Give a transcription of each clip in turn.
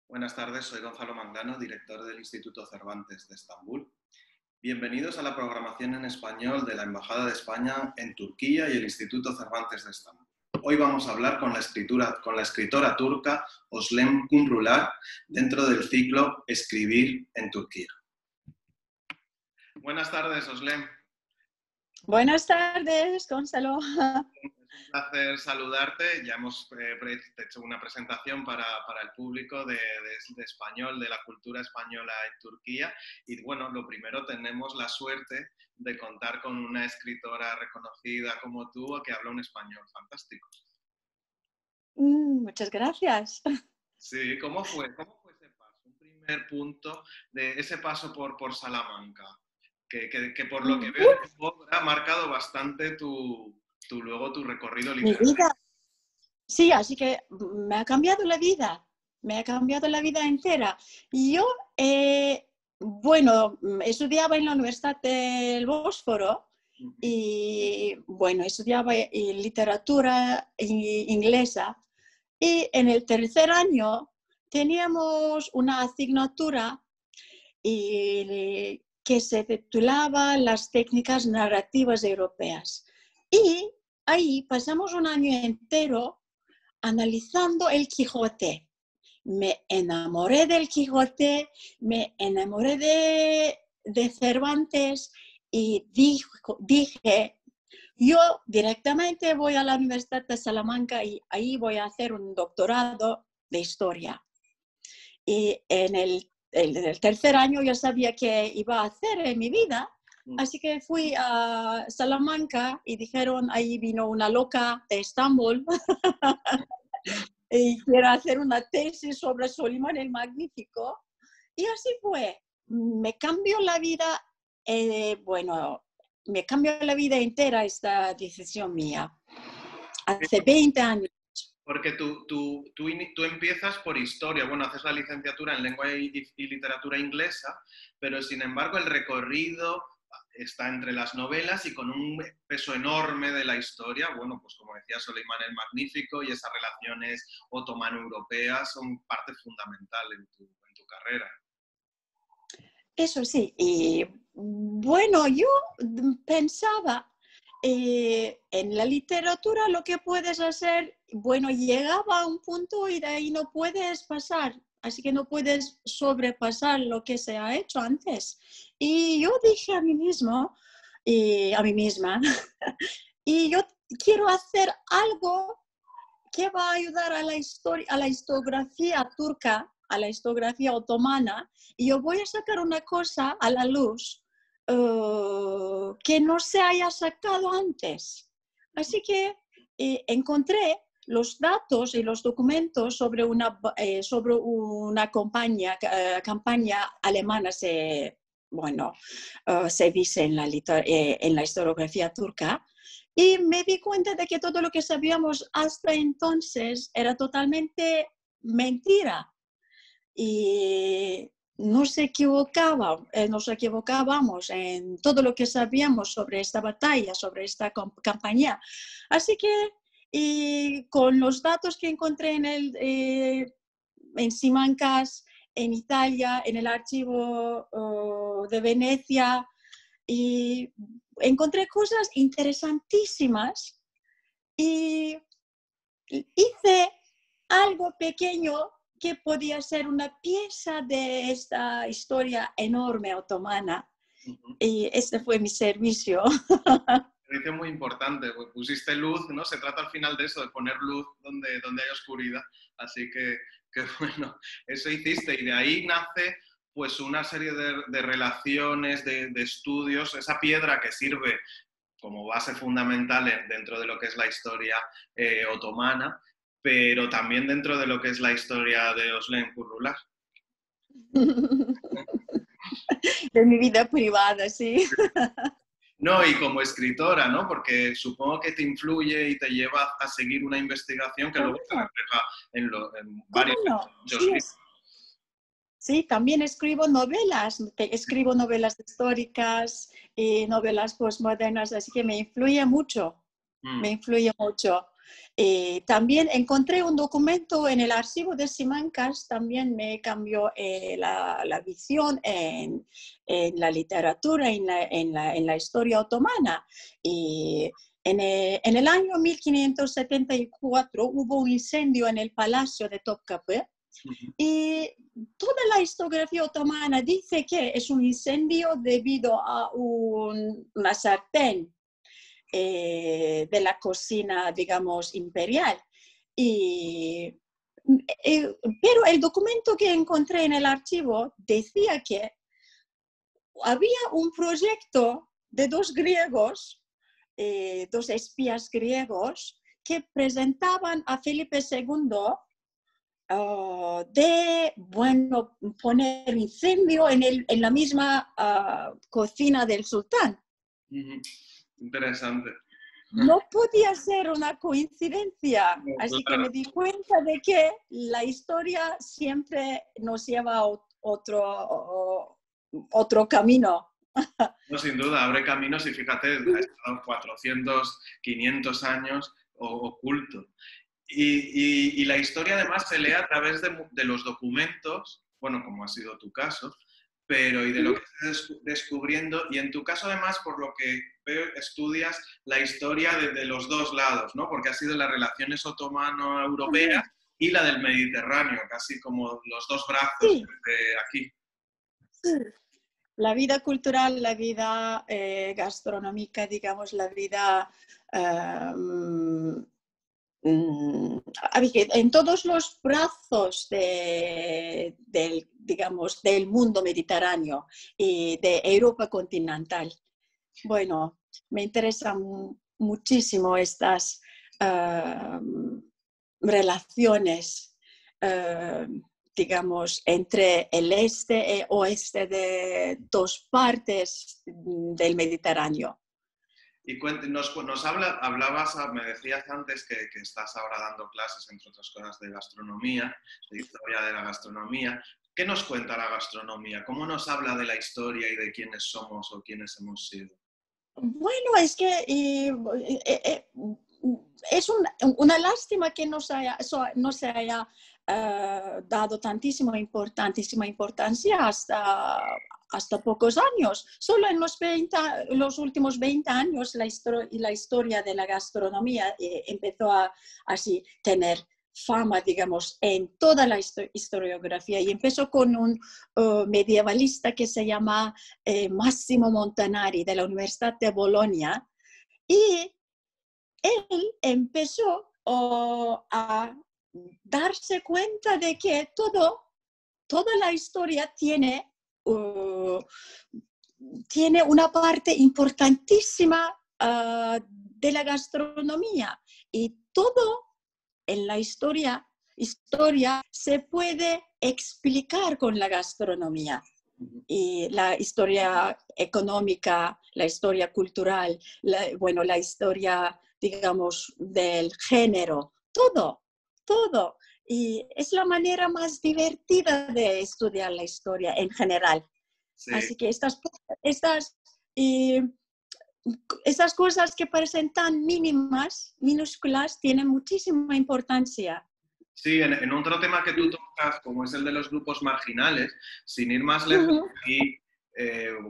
Buenas tardes, soy Gonzalo Mangano, director del Instituto Cervantes de Estambul. Bienvenidos a la programación en español de la Embajada de España en Turquía y el Instituto Cervantes de Estambul. Hoy vamos a hablar con la escritora turca Özlem Kumrular dentro del ciclo Escribir en Turquía. Buenas tardes, Özlem. Buenas tardes, Gonzalo. Es un placer saludarte. Ya hemos hecho una presentación para el público de español, de la cultura española en Turquía. Y bueno, lo primero, tenemos la suerte de contar con una escritora reconocida como tú que habla un español fantástico. Muchas gracias. Sí, ¿cómo fue ese paso? Un primer punto de ese paso por Salamanca, que por lo que veo en tu obra ha marcado bastante tu recorrido Mi literario. vida. Sí, así que me ha cambiado la vida. Me ha cambiado la vida entera. Yo, estudiaba en la Universidad del Bósforo y, estudiaba literatura inglesa. Y en el tercer año teníamos una asignatura que se titulaba Las técnicas narrativas europeas. Y ahí pasamos un año entero analizando el Quijote. Me enamoré del Quijote, me enamoré de Cervantes y dije, yo directamente voy a la Universidad de Salamanca y ahí voy a hacer un doctorado de historia. Y en el tercer año yo sabía qué iba a hacer en mi vida, así que fui a Salamanca y dijeron, ahí vino una loca de Estambul y quiero hacer una tesis sobre Solimán el Magnífico. Y así fue. Me cambió la vida, me cambió la vida entera esta decisión mía. Hace 20 años. Porque tú empiezas por historia, bueno, haces la licenciatura en lengua y literatura inglesa, pero sin embargo el recorrido está entre las novelas y con un peso enorme de la historia. Bueno, pues como decía Solimán el Magnífico y esas relaciones otomano-europeas son parte fundamental en tu carrera. Eso sí, y bueno, yo pensaba en la literatura lo que puedes hacer, bueno, llegaba a un punto y de ahí no puedes pasar, así que no puedes sobrepasar lo que se ha hecho antes. Y yo dije a mí mismo, a mí misma, y yo quiero hacer algo que va a ayudar a la historiografía turca, a la historiografía otomana, y yo voy a sacar una cosa a la luz que no se haya sacado antes. Así que encontré los datos y los documentos sobre una campaña alemana, se dice en la historiografía turca, y me di cuenta de que todo lo que sabíamos hasta entonces era totalmente mentira. Y nos equivocábamos en todo lo que sabíamos sobre esta batalla, sobre esta campaña. Así que, y con los datos que encontré en Simancas, en Italia, en el archivo de Venecia, y encontré cosas interesantísimas y hice algo pequeño que podía ser una pieza de esta historia enorme otomana. Y este fue mi servicio. Servicio muy importante, pues pusiste luz, ¿no? Se trata al final de eso, de poner luz donde hay oscuridad. Así que bueno, eso hiciste y de ahí nace pues una serie de relaciones, de estudios, esa piedra que sirve como base fundamental dentro de lo que es la historia otomana, pero también dentro de lo que es la historia de Özlem Kumrular. De mi vida privada, sí. No, y como escritora, ¿no? Porque supongo que te influye y te lleva a seguir una investigación que luego se refleja en varios libros. Sí, también escribo novelas históricas y novelas postmodernas, así que me influye mucho, me influye mucho. También encontré un documento en el archivo de Simancas, también me cambió la visión en la literatura, en la historia otomana. Y en el año 1574 hubo un incendio en el palacio de Topkapı y toda la historiografía otomana dice que es un incendio debido a una sartén de la cocina, digamos, imperial. Pero el documento que encontré en el archivo decía que había un proyecto de dos griegos, dos espías griegos, que presentaban a Felipe II de, bueno, poner incendio en la misma cocina del sultán. Interesante. No podía ser una coincidencia, así que me di cuenta de que la historia siempre nos lleva a otro camino. No, sin duda, abre caminos y fíjate, ha estado 400, 500 años oculto. Y la historia además se lee a través de los documentos, bueno, como ha sido tu caso, pero y de lo que estás descubriendo. Y en tu caso además, por lo que veo, estudias la historia de los dos lados, ¿no? Porque ha sido las relaciones otomano-europeas y la del Mediterráneo, casi como los dos brazos de aquí. Sí. La vida cultural, la vida gastronómica, digamos, la vida en todos los brazos digamos, del mundo mediterráneo y de Europa continental. Bueno, me interesan muchísimo estas relaciones, digamos, entre el este y oeste de dos partes del Mediterráneo. Y hablabas, me decías antes que estás ahora dando clases, entre otras cosas, de gastronomía, de historia de la gastronomía. ¿Qué nos cuenta la gastronomía? ¿Cómo nos habla de la historia y de quiénes somos o quiénes hemos sido? Bueno, es que es una lástima que no se haya dado tantísima importancia hasta pocos años. Solo en los últimos 20 años la historia de la gastronomía empezó a así tener fama, digamos, en toda la historiografía, y empezó con un medievalista que se llama Massimo Montanari, de la Universidad de Bolonia, y él empezó a darse cuenta de que toda la historia tiene una parte importantísima de la gastronomía, y todo en la historia se puede explicar con la gastronomía. Y la historia económica, la historia cultural, la historia, digamos, del género, todo. Y es la manera más divertida de estudiar la historia en general. Sí. Así que estas cosas que parecen tan minúsculas, tienen muchísima importancia. Sí, en otro tema que tú tocas, como es el de los grupos marginales, sin ir más lejos, aquí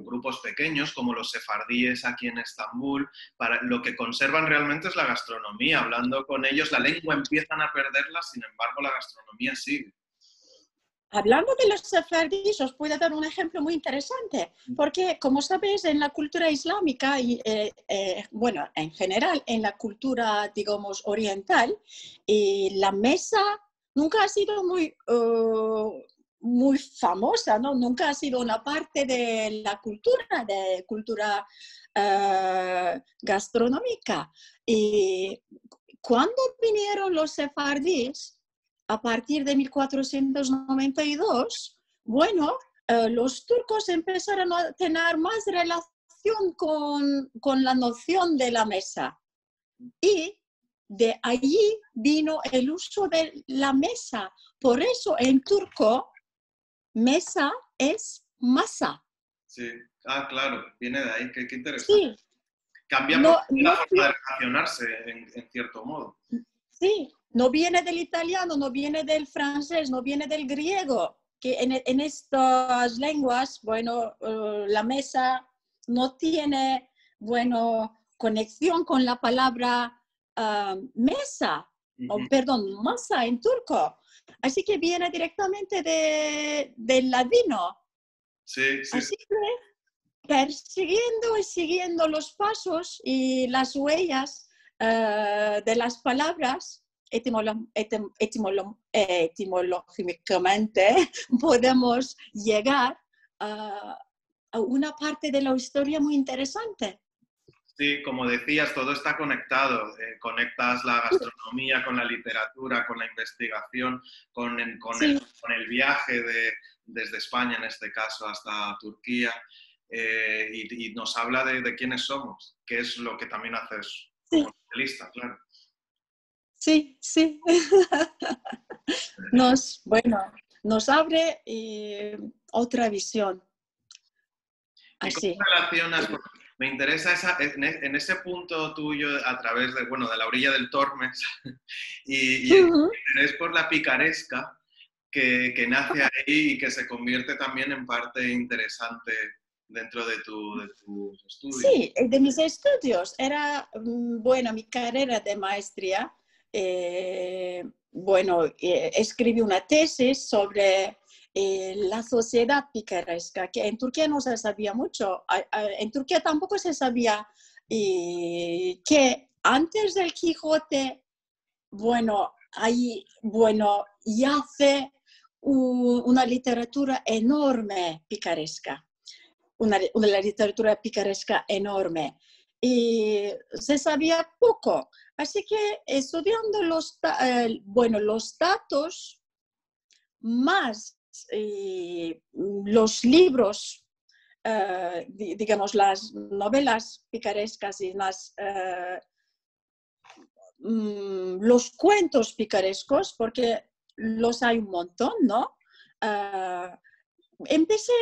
grupos pequeños como los sefardíes aquí en Estambul, lo que conservan realmente es la gastronomía. Hablando con ellos, la lengua empiezan a perderla, sin embargo la gastronomía sigue. Hablando de los sefardíes, os puedo dar un ejemplo muy interesante, porque, como sabéis, en la cultura islámica y, bueno, en general, en la cultura, digamos, oriental, la mesa nunca ha sido muy famosa, ¿no? Nunca ha sido una parte de la cultura gastronómica. Y cuando vinieron los sefardíes, a partir de 1492, bueno, los turcos empezaron a tener más relación con la noción de la mesa. Y de allí vino el uso de la mesa. Por eso en turco, mesa es masa. Sí, claro, viene de ahí, qué interesante. Sí. Cambia no, la no, forma de relacionarse, en cierto modo. sí, no viene del italiano, no viene del francés, no viene del griego, que en estas lenguas, bueno, la mesa no tiene, bueno, conexión con la palabra mesa, o perdón, masa en turco. Así que viene directamente del ladino. Sí, sí, sí. Así que persiguiendo y siguiendo los pasos y las huellas de las palabras, etimológicamente, podemos llegar a una parte de la historia muy interesante. Sí, como decías, todo está conectado. Conectas la gastronomía con la literatura, con la investigación, Sí. con el viaje desde España, en este caso, hasta Turquía. Y nos habla de quiénes somos, que es lo que también haces Sí, como novelista, claro. sí, sí. Nos abre otra visión. ¿Y cómo Así. relacionas? Porque me interesa en ese punto tuyo a través de, bueno, de la orilla del Tormes y el interés por la picaresca que nace ahí y que se convierte también en parte interesante dentro de tus estudios. Sí, de mis estudios. Era, bueno, mi carrera de maestría. Bueno, escribí una tesis sobre la sociedad picaresca, que en Turquía no se sabía mucho. En Turquía tampoco se sabía que antes del Quijote, bueno, yace una literatura enorme picaresca. Una literatura picaresca enorme. Y se sabía poco. Así que estudiando los datos más los libros, digamos, las novelas picarescas y los cuentos picarescos, porque los hay un montón, ¿no? Empecé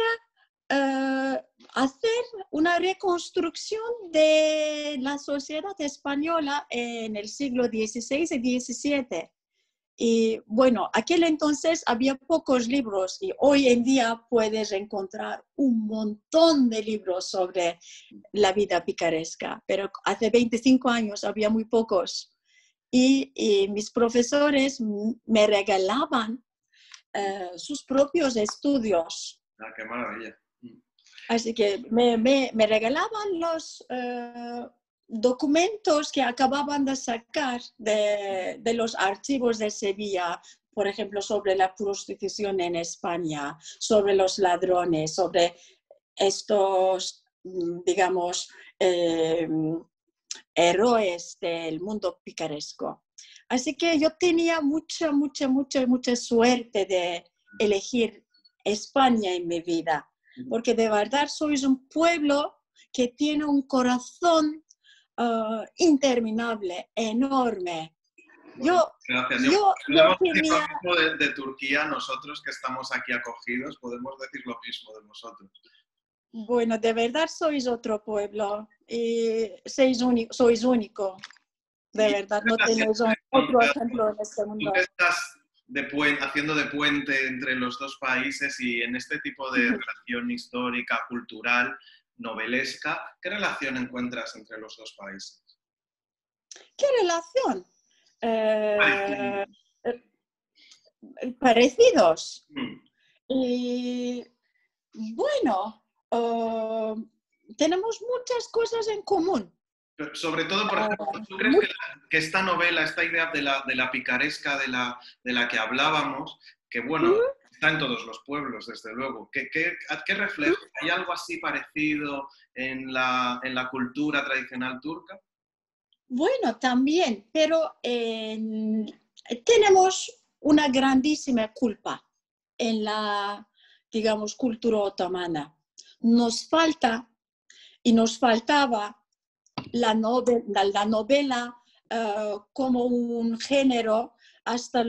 a hacer una reconstrucción de la sociedad española en el siglo XVI y XVII. Y bueno, aquel entonces había pocos libros y hoy en día puedes encontrar un montón de libros sobre la vida picaresca, pero hace 25 años había muy pocos. Y mis profesores me regalaban sus propios estudios. Ah, qué maravilla. Así que me regalaban los documentos que acababan de sacar de los archivos de Sevilla, por ejemplo, sobre la prostitución en España, sobre los ladrones, sobre estos, digamos, héroes del mundo picaresco. Así que yo tenía mucha suerte de elegir España en mi vida, porque de verdad sois un pueblo que tiene un corazón interminable, enorme. Bueno, gracias. Yo Podemos decir lo tenía... mismo de Turquía, nosotros que estamos aquí acogidos, podemos decir lo mismo de nosotros. Bueno, de verdad sois otro pueblo y sois único. De verdad, no tenéis otro ejemplo en este Tú mundo. que estás haciendo de puente entre los dos países y en este tipo de relación histórica, cultural, novelesca, ¿qué relación encuentras entre los dos países? ¿Qué relación? Parecidos. Y bueno, tenemos muchas cosas en común. Pero sobre todo, por ejemplo, ¿tú crees que esta novela, esta idea de la picaresca de la que hablábamos, que bueno, está en todos los pueblos, desde luego, ¿qué refleja? ¿Hay algo así parecido en la cultura tradicional turca? Bueno, también, pero tenemos una grandísima culpa en la, digamos, cultura otomana. Nos falta y nos faltaba la novela como un género hasta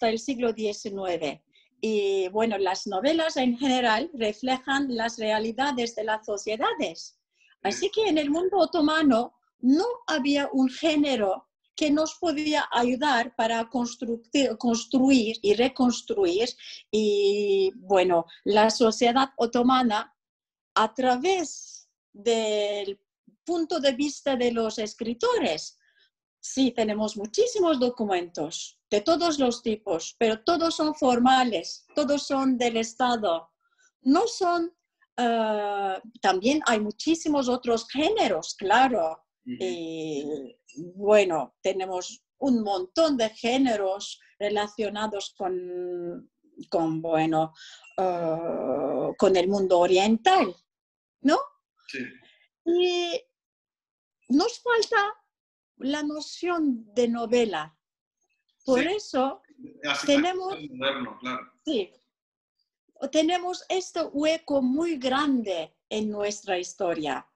el siglo XIX. Y bueno, las novelas en general reflejan las realidades de las sociedades. Así que en el mundo otomano no había un género que nos podía ayudar para construir y reconstruir. Y bueno, la sociedad otomana, a través del punto de vista de los escritores, sí, tenemos muchísimos documentos de todos los tipos, pero todos son formales, todos son del Estado. No son, también hay muchísimos otros géneros, claro. Y bueno, tenemos un montón de géneros relacionados bueno, con el mundo oriental, ¿no? Sí. Y nos falta la noción de novela. Por Sí. eso Así tenemos, moderno, claro. sí, tenemos este hueco muy grande en nuestra historia.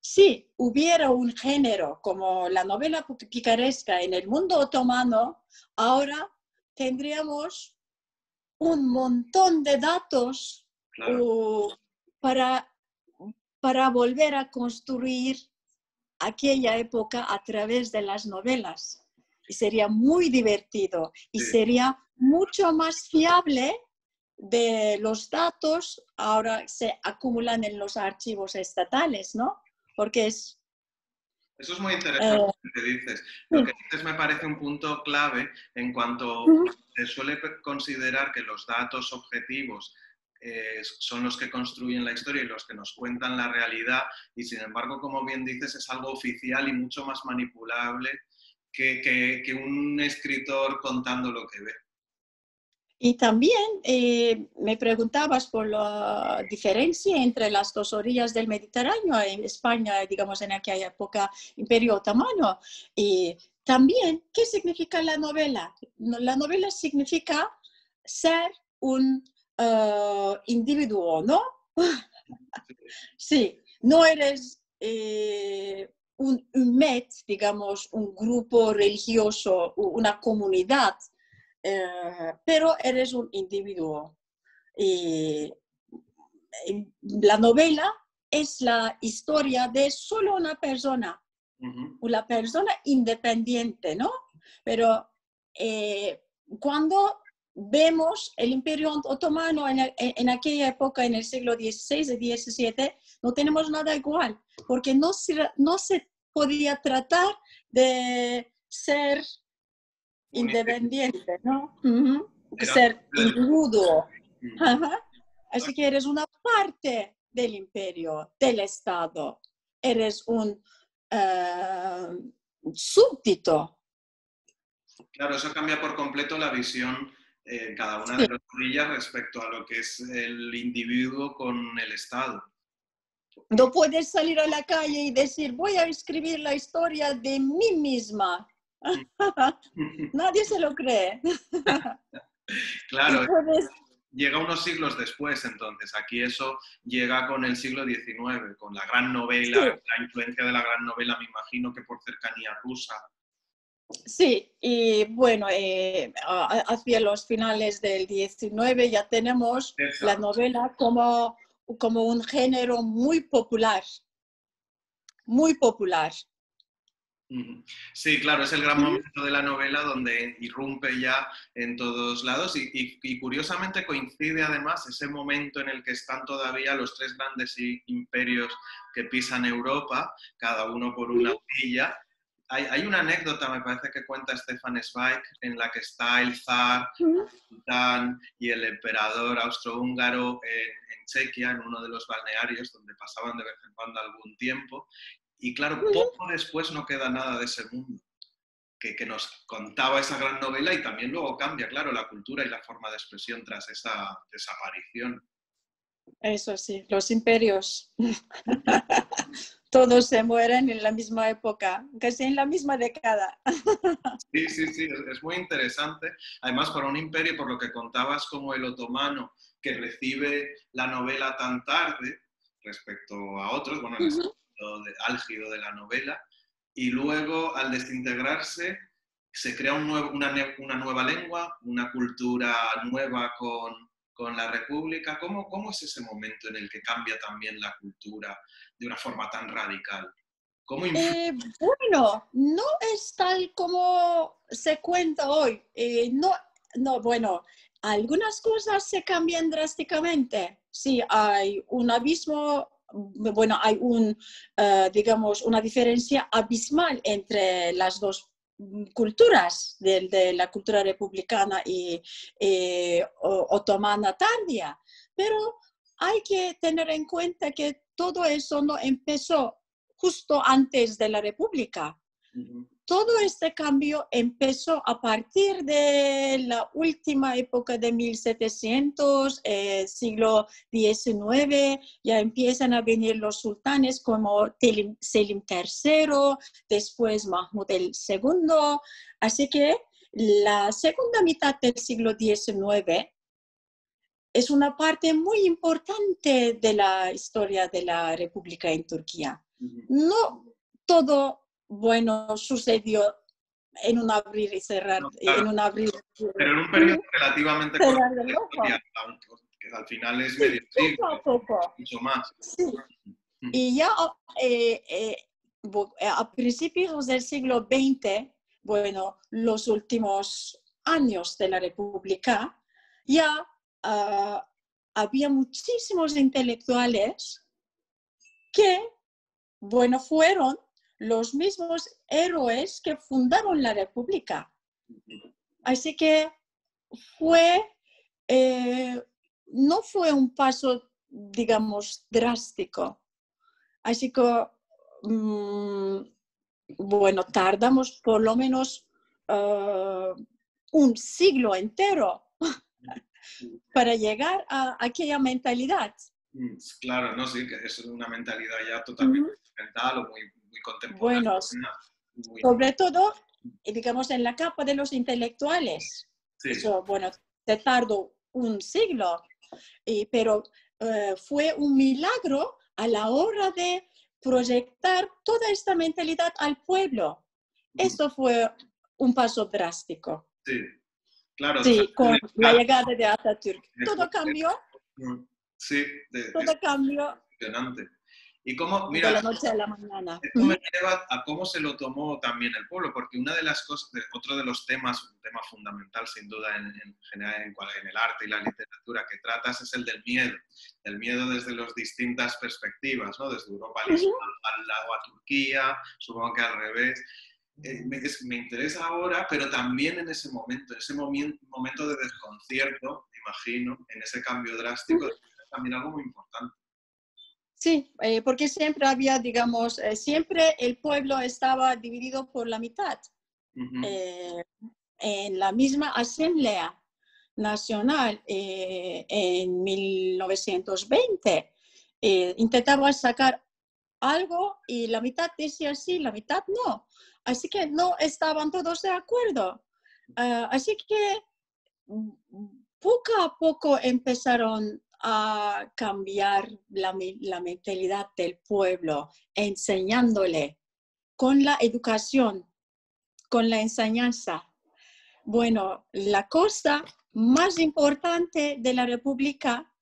Si hubiera un género como la novela picaresca en el mundo otomano, ahora tendríamos un montón de datos Claro. para volver a construir aquella época a través de las novelas. Y sería muy divertido y Sí. sería mucho más fiable de los datos ahora se acumulan en los archivos estatales, ¿no? Porque es... Eso es muy interesante lo que dices. Lo que dices me parece un punto clave en cuanto se suele considerar que los datos objetivos son los que construyen la historia y los que nos cuentan la realidad, y sin embargo, como bien dices, es algo oficial y mucho más manipulable que un escritor contando lo que ve. Y también me preguntabas por la diferencia entre las dos orillas del Mediterráneo, en España, digamos, en aquella época, Imperio Otomano. Y también, ¿qué significa la novela? La novela significa ser un individuo, ¿no? Sí, no eres un met, digamos, un grupo religioso, una comunidad, pero eres un individuo. Y la novela es la historia de solo una persona, una persona independiente, ¿no? Pero cuando vemos el Imperio Otomano en aquella época, en el siglo XVI y XVII, no tenemos nada igual, porque no se podía tratar de ser independiente, ¿no? Ser individuo. Así que eres una parte del imperio, del Estado. Eres un súbdito. Claro, eso cambia por completo la visión en cada una de las orillas respecto a lo que es el individuo con el Estado. No puedes salir a la calle y decir, voy a escribir la historia de mí misma. Nadie se lo cree. Claro, puedes... llega unos siglos después, entonces. Aquí eso llega con el siglo XIX, con la gran novela, Sí. la influencia de la gran novela, me imagino que por cercanía rusa. Sí, y bueno, hacia los finales del XIX ya tenemos la novela como un género muy popular, muy popular. Sí, claro, es el gran momento de la novela donde irrumpe ya en todos lados y curiosamente coincide además ese momento en el que están todavía los tres grandes imperios que pisan Europa, cada uno por una orilla. Hay una anécdota, me parece que cuenta Stefan Zweig, en la que está el zar, el sultán y el emperador austrohúngaro en Chequia, en uno de los balnearios donde pasaban de vez en cuando algún tiempo. Y claro, poco después no queda nada de ese mundo que nos contaba esa gran novela, y también luego cambia, claro, la cultura y la forma de expresión tras esa desaparición. Eso sí, los imperios. Todos se mueren en la misma época, casi en la misma década. Sí, es muy interesante. Además, para un imperio, por lo que contabas, como el otomano, que recibe la novela tan tarde respecto a otros, bueno, en el sentido álgido de la novela, y luego al desintegrarse se crea una nueva lengua, una cultura nueva con con la República. ¿Cómo es ese momento en el que cambia también la cultura de una forma tan radical? ¿Cómo influye? Bueno, no es tal como se cuenta hoy. Bueno, algunas cosas se cambian drásticamente. Sí, hay un abismo, bueno, hay digamos, una diferencia abismal entre las dos culturas, de la cultura republicana y otomana tardía. Pero hay que tener en cuenta que todo eso no empezó justo antes de la República. Ujú. Todo este cambio empezó a partir de la última época de 1700, siglo XIX, ya empiezan a venir los sultanes como Selim III, después Mahmud II, así que la segunda mitad del siglo XIX es una parte muy importante de la historia de la República en Turquía. Ujú. No todo bueno sucedió en un abrir y cerrar, No, claro, en un abrir pero en un periodo relativamente corto cerrar de del la ojo. historia, que al final es Sí, medio poco siglo, a poco. mucho más. Sí. Ujú. Y ya a principios del siglo XX, bueno, los últimos años de la República, ya había muchísimos intelectuales que, bueno, fueron los mismos héroes que fundaron la República. Así que fue, no fue un paso, digamos, drástico. Así que, bueno, tardamos por lo menos un siglo entero para llegar a aquella mentalidad. Claro, no, sí, que es una mentalidad ya totalmente Uh-huh. occidental o muy contemporánea. Bueno, Muy, sobre todo, digamos, en la capa de los intelectuales. sí. Eso, bueno, te tardó un siglo, pero fue un milagro a la hora de proyectar toda esta mentalidad al pueblo. Eso fue un paso drástico. Sí, claro, Sí, con la claro, llegada de Atatürk. es Todo cambió, sí, es todo cambió impresionante. Y cómo, de mira, la noche a la mañana. esto me lleva a cómo se lo tomó también el pueblo, porque una de las cosas, otro de los temas, un tema fundamental sin duda en general en el arte y la literatura que tratas es el del miedo desde las distintas perspectivas, ¿no? Desde Europa al Islam, al lado a Turquía, supongo que al revés. Me interesa ahora, pero también en ese momento de desconcierto, me imagino, en ese cambio drástico, es también algo muy importante. Sí, porque siempre había, digamos, siempre el pueblo estaba dividido por la mitad. Uh-huh. En la misma Asamblea Nacional en 1920 intentaba sacar algo y la mitad decía sí, la mitad no. Así que no estaban todos de acuerdo. Así que poco a poco empezaron a cambiar la mentalidad del pueblo, enseñándole con la educación, con la enseñanza. Bueno, la cosa más importante de la República,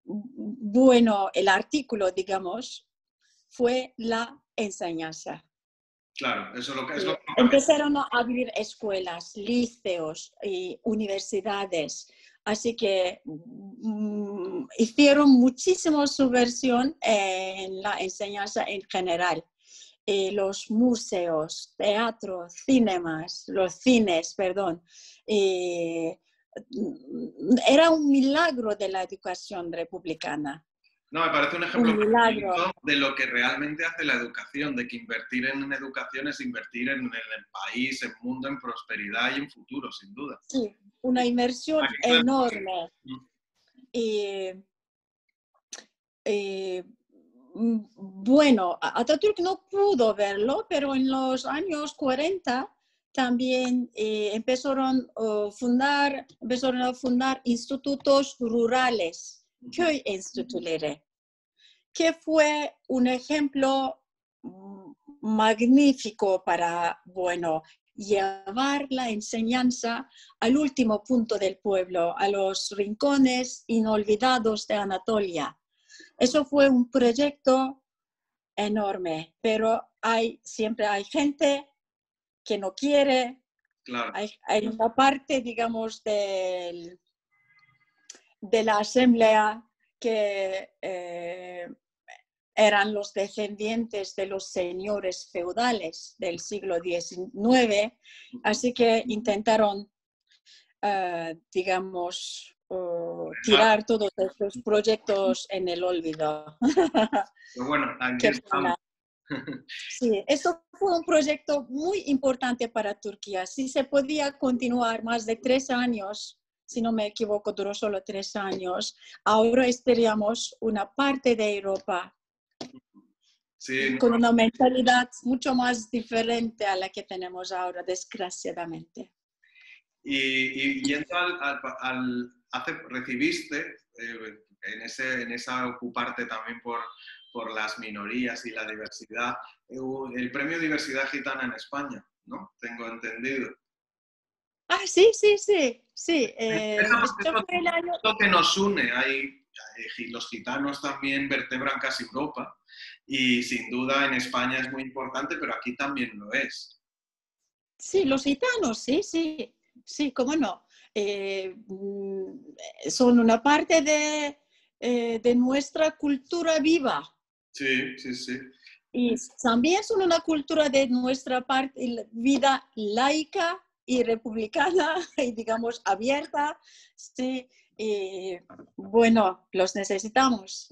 bueno, el artículo, digamos, fue la enseñanza. Claro, eso es lo que también. Empezaron a abrir escuelas, liceos y universidades. Así que hicieron muchísima subversión en la enseñanza en general. Los museos, teatros, los cines, perdón. Era un milagro de la educación republicana. No, me parece un Un ejemplo milagro. perfecto de lo que realmente hace la educación, de que invertir en educación es invertir en el país, en mundo, en prosperidad y en futuro, sin duda. Sí, una inversión Claro. enorme. Bueno, Atatürk no pudo verlo, pero en los años 40 también empezaron a fundar institutos rurales, köy enstitüleri, que fue un ejemplo magnífico para, bueno, llevar la enseñanza al último punto del pueblo, a los rincones inolvidados de Anatolia. Eso fue un proyecto enorme, pero siempre hay gente que no quiere. Claro. Hay una parte, digamos, de la asamblea que eran los descendientes de los señores feudales del siglo XIX, así que intentaron, digamos, tirar todos estos proyectos en el olvido. Pero bueno, aquí estamos. Sí, esto fue un proyecto muy importante para Turquía. Si se podía continuar más de 3 años, si no me equivoco, duró solo 3 años, ahora estaríamos una parte de Europa Sí, con una mentalidad mucho más diferente a la que tenemos ahora, desgraciadamente. y yendo recibiste en esa ocuparte también por las minorías y la diversidad, el premio Diversidad Gitana en España, ¿no? Tengo entendido. Ah, sí, sí, sí, sí. Es Esto fue el año... lo que nos une. Los gitanos también vertebran casi Europa y sin duda en España es muy importante, pero aquí también lo es. Sí, los gitanos, sí, sí, sí, cómo no. Son una parte de nuestra cultura viva. Sí, sí, sí. Y también son una cultura de nuestra parte, vida laica y republicana y digamos abierta. Sí, y bueno, los necesitamos.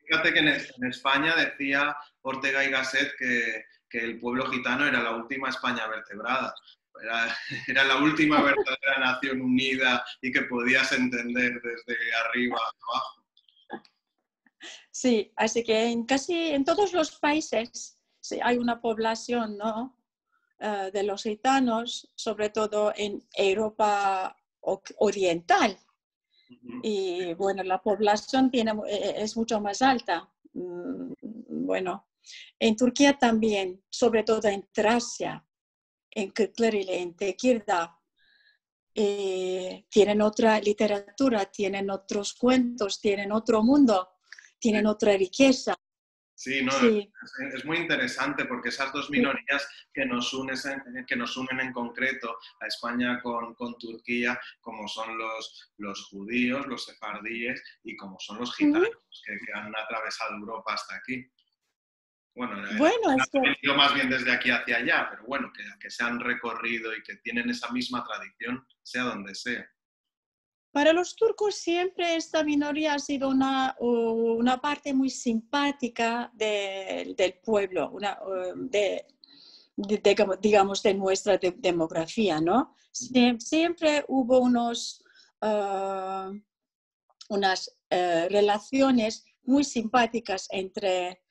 Fíjate que en España decía Ortega y Gasset que el pueblo gitano era la última España vertebrada. Era la última verdadera nación unida y que podías entender desde arriba a abajo. Sí, así que casi en todos los países sí, hay una población, ¿no? De los gitanos, sobre todo en Europa oriental. Y bueno, la población es mucho más alta. Bueno, en Turquía también, sobre todo en Tracia, en Kırklareli, en Tekirdağ, tienen otra literatura, tienen otros cuentos, tienen otro mundo, tienen otra riqueza. Sí, no, Sí. es muy interesante porque esas dos minorías que nos unen en concreto a España con Turquía, como son los judíos, los sefardíes y como son los gitanos que han atravesado Europa hasta aquí. Bueno, venido más bien desde aquí hacia allá, pero bueno, que se han recorrido y que tienen esa misma tradición, sea donde sea. Para los turcos siempre esta minoría ha sido una parte muy simpática del pueblo, digamos, de nuestra demografía, ¿no? Siempre hubo unas relaciones muy simpáticas entre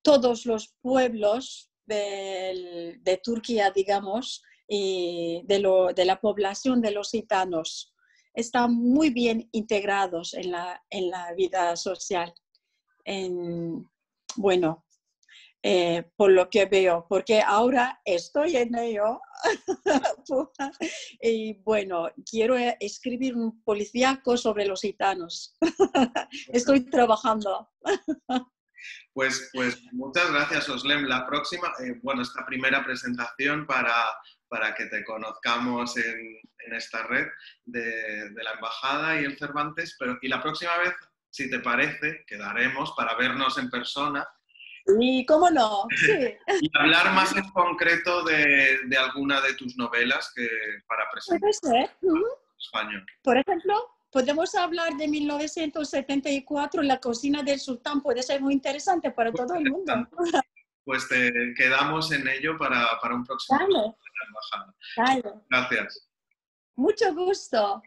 todos los pueblos de Turquía, digamos, y de la población de los gitanos. Están muy bien integrados en la vida social. Por lo que veo, porque ahora estoy en ello y bueno, quiero escribir un policíaco sobre los gitanos. Estoy trabajando. Pues muchas gracias, Oslem. La próxima, esta primera presentación para que te conozcamos en esta red de la Embajada y el Cervantes, y la próxima vez, si te parece, quedaremos para vernos en persona. Y cómo no, sí. Y hablar más en concreto de alguna de tus novelas para presentar. Puede ser. Español. Por ejemplo, podemos hablar de 1974, La cocina del sultán, puede ser muy interesante para todo el mundo. Pues quedamos en ello para un próximo Dale. de la Embajada. Dale. Gracias. Mucho gusto.